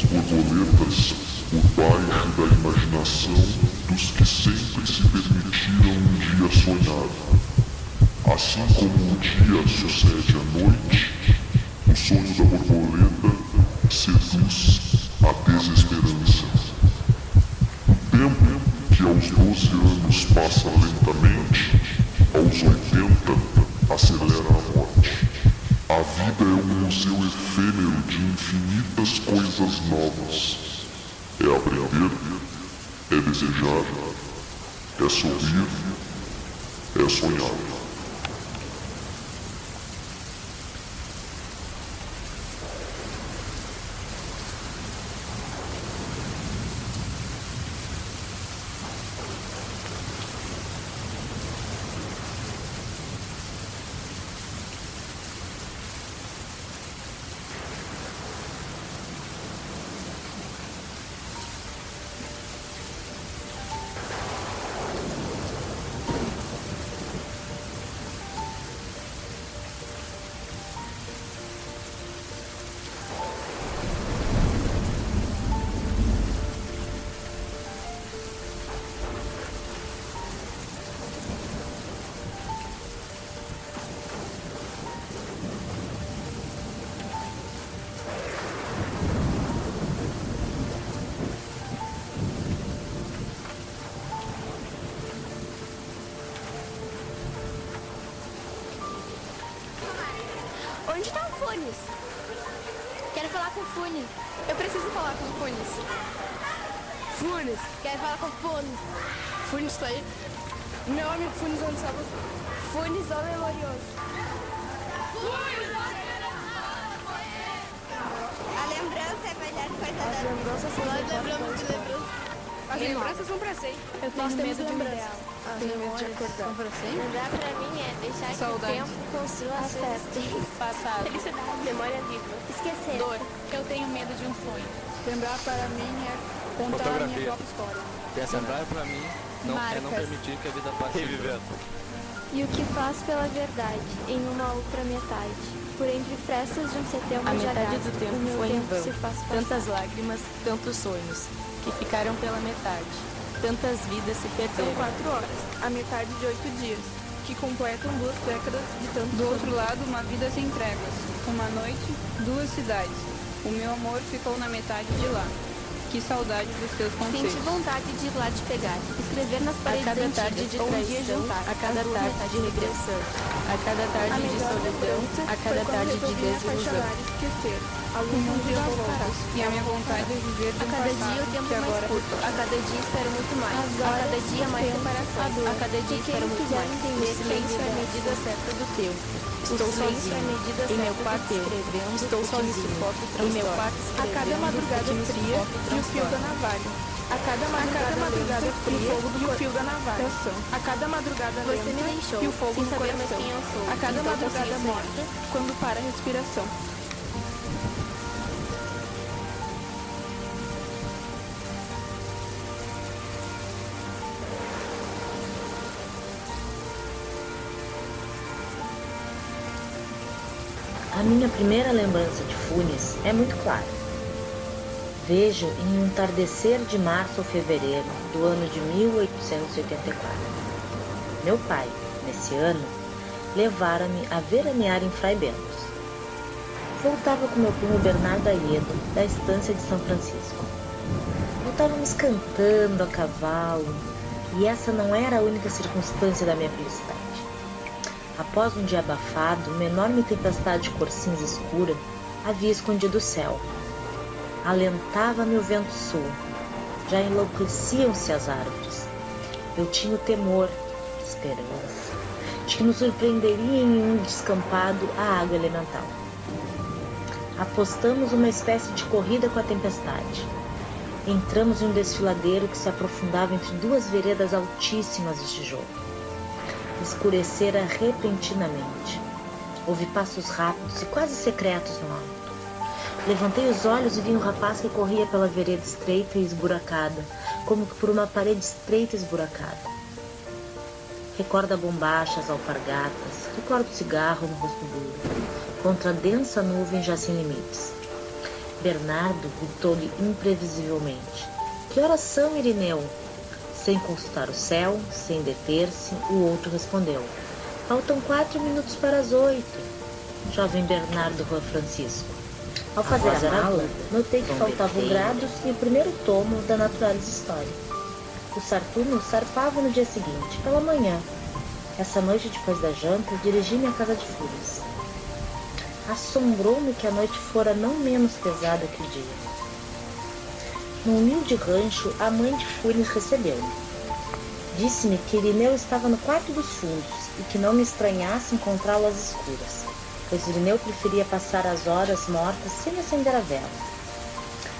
borboletas por baixo da imaginação dos que sempre se permitiram um dia sonhar. Assim como o dia sucede à noite, o sonho da borboleta seduz a desesperança. O tempo que aos 12 anos passa lentamente, aos 80 acelera a morte. A vida é um museu efêmero de infinitas coisas novas. É aprender, é desejar, é sorrir, é sonhar. Onde tá o Funes? Quero falar com o Funes. Eu preciso falar com o Funes. Funes, quero falar com o Funes. Funes tá aí? Meu amigo Funes, onde está você? Funes, homem memorioso. A lembrança é a melhor coisa da vida. Nós lembramos de lembranças. As lembranças são pra sempre. Nós temos lembranças. Tenho medo de acordar. São pra sempre? Lembrar pra mim é deixar que o tempo construa a festa. Passado. Felicidade, memória viva. Esquecer. Dor. Eu tenho medo de um sonho. Lembrar para mim é contar a minha própria história. Lembrar pra mim é não permitir que a vida passe. E o que faz pela verdade, em uma outra metade. Por entre frestas de um setembro A já metade gasto, do tempo o meu foi em tempo vão. se faz passar. Tantas lágrimas, tantos sonhos, que ficaram pela metade. Tantas vidas se São perderam. 4 horas, a metade de 8 dias, que completam 2 décadas de tanto. Do outro lado, uma vida sem tréguas. Uma noite, 2 cidades. O meu amor ficou na metade de lá. Que saudade dos teus conselhos. Senti vontade de ir lá te pegar, escrever nas A paredes cada antigas, tarde de ou um dia traição, juntar, a cada as duas tarde metades de regressão, a cada A tarde de melhor solidão, lembrança a foi cada quando tarde de resolvi me desilusão. apaixonar e esquecer. A luz um dia voltas. E a minha vontade é viver de A um cada passado dia o tempo que mais agora curto, a cada dia espero muito mais, As a horas, cada dia o mais tempo, separações, a dor. a cada dia E quem espero muito quiser mais. O entender silêncio é a bem medida certa do tempo. Estou silêncio é a sozinho. medida Em meu certa do quarto, teu. escrevendo. Estou o que me sozinho. sufoca e Em meu transtorna. quarto A cada Escrevendo madrugada o que me fria sufoca e o fio da transtorna. navalha. A cada madrugada fria e o fio da navalha. A cada madrugada Você me lenta deixou, e o fogo sem no saber mais coração. quem eu sou. A cada Então madrugada consegui morta, quando para a respiração. A minha primeira lembrança de Funes é muito clara. Vejo em um entardecer de março ou fevereiro do ano de 1884. Meu pai, nesse ano, levara-me a veranear em Fray Bentos. Voltava com meu primo Bernardo Aiedo, da estância de São Francisco. Voltávamos cantando a cavalo, e essa não era a única circunstância da minha felicidade. Após um dia abafado, uma enorme tempestade de cor cinza escura havia escondido o céu. Alentava-me o vento sul, já enlouqueciam-se as árvores. Eu tinha o temor, esperança, de que nos surpreenderia em um descampado a água elemental. Apostamos uma espécie de corrida com a tempestade. Entramos em um desfiladeiro que se aprofundava entre 2 veredas altíssimas de tijolo. Escurecera repentinamente. Houve passos rápidos e quase secretos no alto. Levantei os olhos e vi um rapaz que corria pela vereda estreita e esburacada, como que por uma parede estreita e esburacada. Recordo a bombacha, as alpargatas, recordo o cigarro no rosto duro, contra a densa nuvem já sem limites. Bernardo gritou-lhe imprevisivelmente: "Que horas são, Irineu?" Sem consultar o céu, sem deter-se, o outro respondeu: "Faltam 4 minutos para as 8. Jovem Bernardo Juan Francisco. Ao fazer a mala, notei que faltavam grados e o primeiro tomo da Naturalis História. Os Sartunos zarpavam no dia seguinte, pela manhã. Essa noite, depois da janta, dirigi-me à casa de Funes. Assombrou-me que a noite fora não menos pesada que o dia. No humilde rancho, a mãe de Funes recebeu-me. Disse-me que Irineu estava no quarto dos fundos e que não me estranhasse encontrá-lo às escuras, pois Irineu preferia passar as horas mortas sem acender a vela.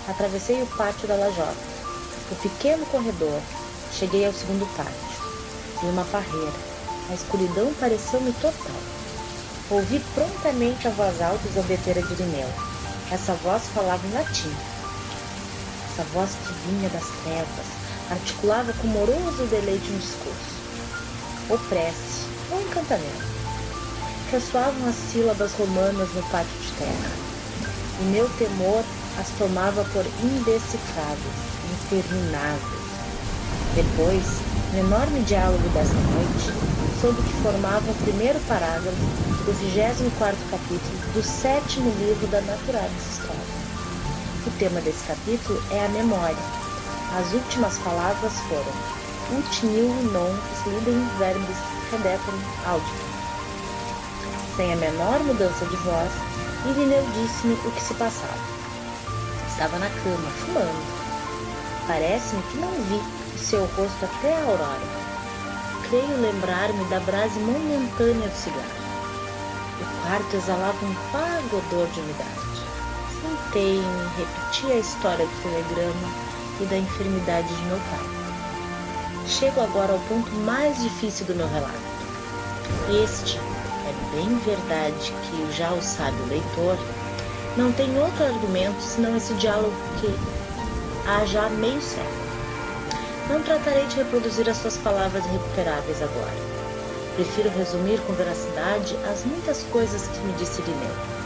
Atravessei o pátio da lajota, o pequeno corredor, cheguei ao segundo pátio. Vi uma parreira. A escuridão pareceu-me total. Ouvi prontamente a voz alta e zombetera de Irineu. Essa voz falava em latim. Essa voz que vinha das trevas articulava com moroso deleite um discurso. Ou prece, ou encantamento. Ressoavam as sílabas romanas no pátio de terra, e meu temor as tomava por indecifráveis, intermináveis. Depois, no enorme diálogo dessa noite, soube que formava o primeiro parágrafo do 24º capítulo do 7º livro da Naturalis História. O tema desse capítulo é a memória. As últimas palavras foram ut nil non slidem verbis redetum auditum. Sem a menor mudança de voz, Irineu disse-me o que se passava. Estava na cama, fumando. Parece-me que não vi o seu rosto até a aurora. Creio lembrar-me da brase momentânea do cigarro. O quarto exalava um vago odor de umidade. Sentei-me, repeti a história do telegrama e da enfermidade de meu pai. Chego agora ao ponto mais difícil do meu relato. Este é bem verdade que, já o sabe o leitor, não tem outro argumento senão esse diálogo que há já meio século. Não tratarei de reproduzir as suas palavras irrecuperáveis agora. Prefiro resumir com veracidade as muitas coisas que me disse Irineu.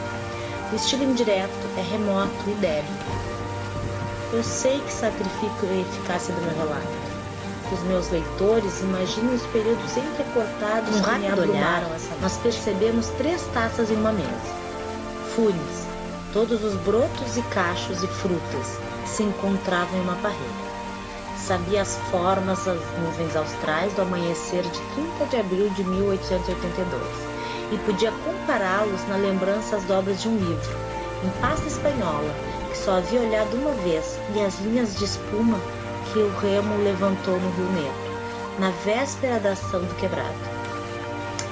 O estilo indireto é remoto e débil. Eu sei que sacrifico a eficácia do meu relato. Os meus leitores imaginem os períodos entrecortados que me abrumaram essa noite. Nós percebemos 3 taças em uma mesa. Funes, todos os brotos e cachos e frutas se encontravam em uma parreira. Sabia as formas das nuvens austrais do amanhecer de 30 de abril de 1882 e podia compará-los na lembrança às dobras de um livro, em pasta espanhola, que só havia olhado uma vez, e as linhas de espuma que o remo levantou no Rio Negro, na véspera da ação do quebrado.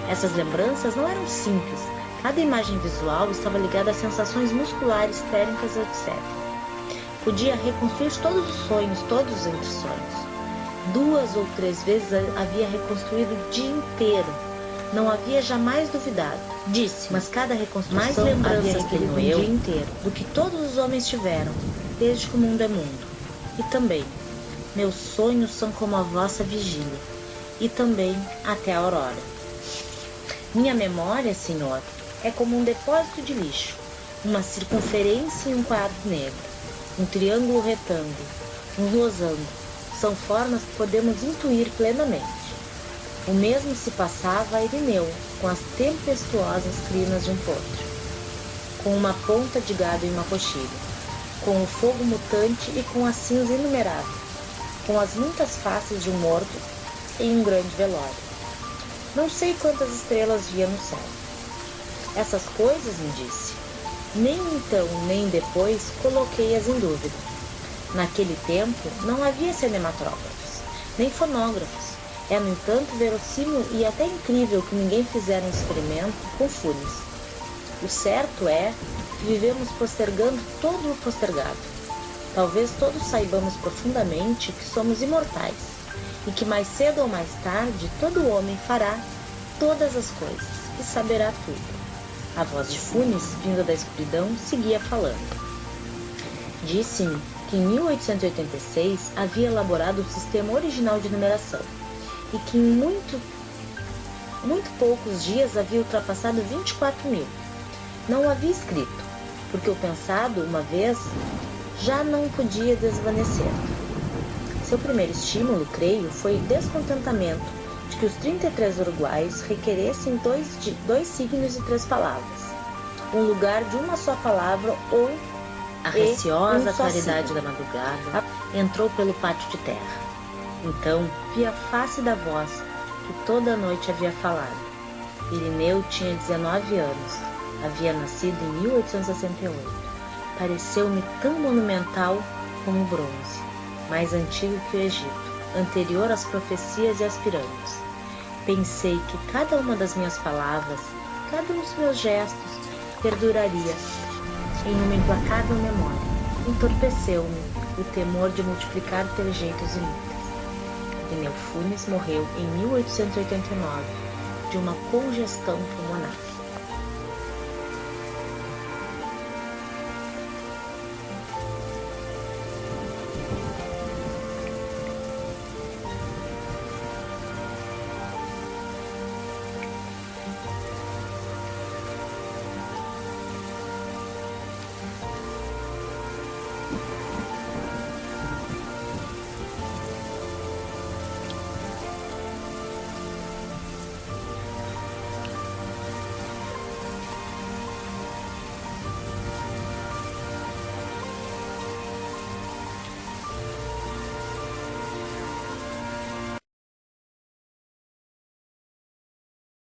Essas lembranças não eram simples. Cada imagem visual estava ligada a sensações musculares, térmicas, etc. Podia reconstruir todos os sonhos, todos os entre-sonhos. 2 ou 3 vezes havia reconstruído o dia inteiro. Não havia jamais duvidado. Disse, mas cada reconstrução mais lembranças tenho eu dia inteiro do que todos os homens tiveram, desde que o mundo é mundo. E também, meus sonhos são como a vossa vigília, e também até a aurora. Minha memória, senhor, é como um depósito de lixo, uma circunferência e um quadro negro, um triângulo retângulo, um losango. São formas que podemos intuir plenamente. O mesmo se passava a Irineu, com as tempestuosas crinas de um potro, com uma ponta de gado em uma coxilha, com o fogo mutante e com a cinza inumerável, com as muitas faces de um morto em um grande velório. Não sei quantas estrelas via no céu. Essas coisas, me disse, nem então nem depois coloquei-as em dúvida. Naquele tempo não havia cinematógrafos, nem fonógrafos. É, no entanto, verossímil e até incrível que ninguém fizera um experimento com Funes. O certo é que vivemos postergando todo o postergado. Talvez todos saibamos profundamente que somos imortais e que mais cedo ou mais tarde todo homem fará todas as coisas e saberá tudo. A voz de Funes, vinda da escuridão, seguia falando. Disse-me que em 1886 havia elaborado o sistema original de numeração e que em muito poucos dias havia ultrapassado 24.000. Não o havia escrito, porque o pensado, uma vez, já não podia desvanecer. Seu primeiro estímulo, creio, foi o descontentamento de que os 33 uruguaios requeressem dois signos e 3 palavras, um lugar de uma só palavra ou a receosa claridade da madrugada entrou pelo pátio de terra. Então vi a face da voz que toda a noite havia falado. Irineu tinha 19 anos, havia nascido em 1868. Pareceu-me tão monumental como o bronze, mais antigo que o Egito, anterior às profecias e às pirâmides. Pensei que cada uma das minhas palavras, cada um dos meus gestos, perduraria em uma implacável memória. Entorpeceu-me o temor de multiplicar trejeitos inúteis. Irineu Funes morreu em 1889 de uma congestão pulmonar.